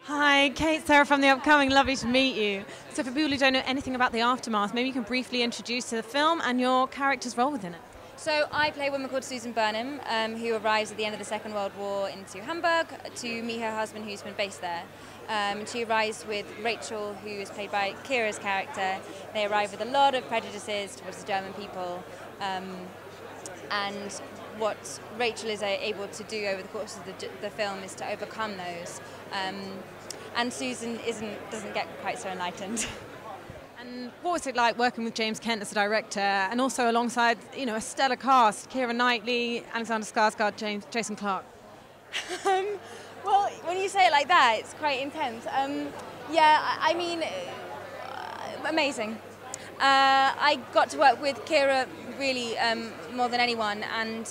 Hi, Kate, Sarah from The Upcoming. Lovely to meet you. So for people who don't know anything about The Aftermath, maybe you can briefly introduce to the film and your character's role within it. So I play a woman called Susan Burnham, who arrives at the end of the Second World War into Hamburg to meet her husband, who's been based there. And she arrives with Rachel, who is played by Kira's character. They arrive with a lot of prejudices towards the German people. And what Rachel is able to do over the course of the film is to overcome those. And Susan doesn't get quite so enlightened. And what was it like working with James Kent as a director, and also alongside, a stellar cast: Keira Knightley, Alexander Skarsgård, Jason Clarke? Well, when you say it like that, it's quite intense. Amazing. I got to work with Keira really more than anyone, and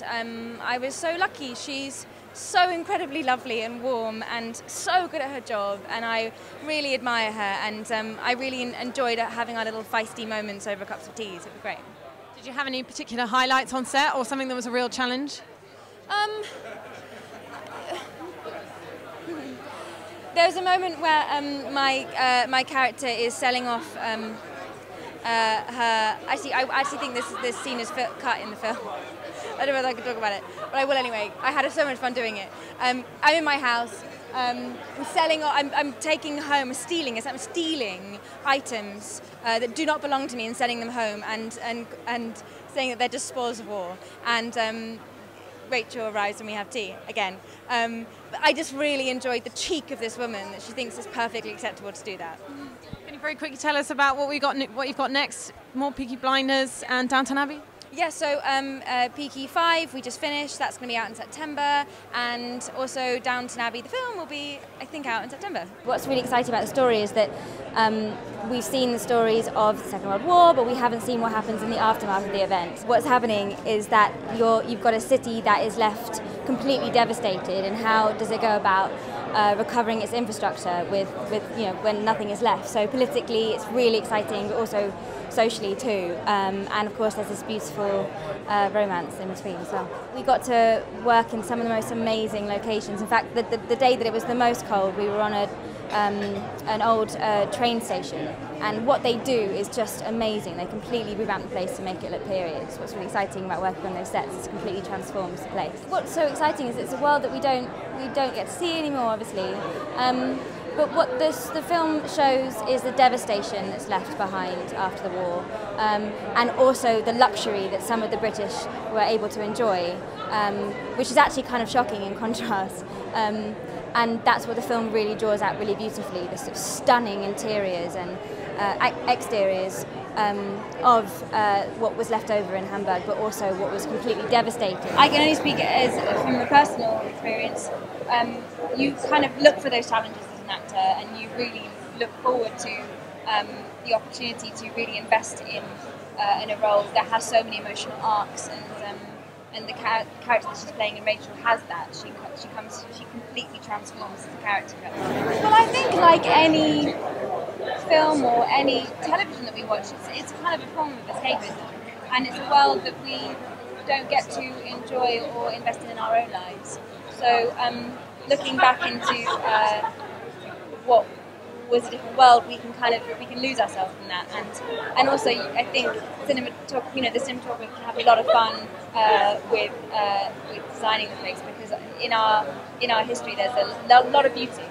I was so lucky. She's so incredibly lovely and warm and so good at her job, and I really admire her, and I really enjoyed having our little feisty moments over cups of tea. It was great. Did you have any particular highlights on set, or something that was a real challenge? There was a moment where my character is selling off her. I actually think this scene is cut in the film. I don't know whether I can talk about it, but I will anyway. I had so much fun doing it. I'm in my house. I'm stealing items that do not belong to me and sending them home, and saying that they're just spoils of war. And Rachel arrives and we have tea again. But I just really enjoyed the cheek of this woman, that she thinks it's perfectly acceptable to do that. Can you very quickly tell us about what you've got next? More Peaky Blinders and Downton Abbey? Yeah, so Peaky 5 we just finished. That's going to be out in September, and also Downton Abbey, the film, will be, I think, out in September. What's really exciting about the story is that we've seen the stories of the Second World War, but we haven't seen what happens in the aftermath of the event. What's happening is that you've got a city that is left completely devastated, and how does it go about recovering its infrastructure with when nothing is left. So politically it's really exciting, but also socially too, and of course there's this beautiful romance in between as well. We got to work in some of the most amazing locations. In fact, the day that it was the most cold, we were on an old train station, and what they do is just amazing. They completely revamp the place to make it look period. What's really exciting about working on those sets is it completely transforms the place. What's so exciting is it's a world that we don't get to see anymore, obviously. But what the film shows is the devastation that's left behind after the war, and also the luxury that some of the British were able to enjoy, which is actually kind of shocking in contrast. And that's what the film really draws out really beautifully, the sort of stunning interiors and exteriors of what was left over in Hamburg, but also what was completely devastating. I can only speak from a personal experience. You kind of look for those challenges as an actor, and you really look forward to the opportunity to really invest in a role that has so many emotional arcs, and the character that she's playing in Rachel has that. She completely transforms as a character. Well, I think like any film or any television that we watch, it's kind of a form of escapism, and it's a world that we don't get to enjoy or invest in our own lives. So looking back into what was a different world, we can lose ourselves in that, and also I think the cinematographer can have a lot of fun with designing the place, because in our history there's a lot of beauty.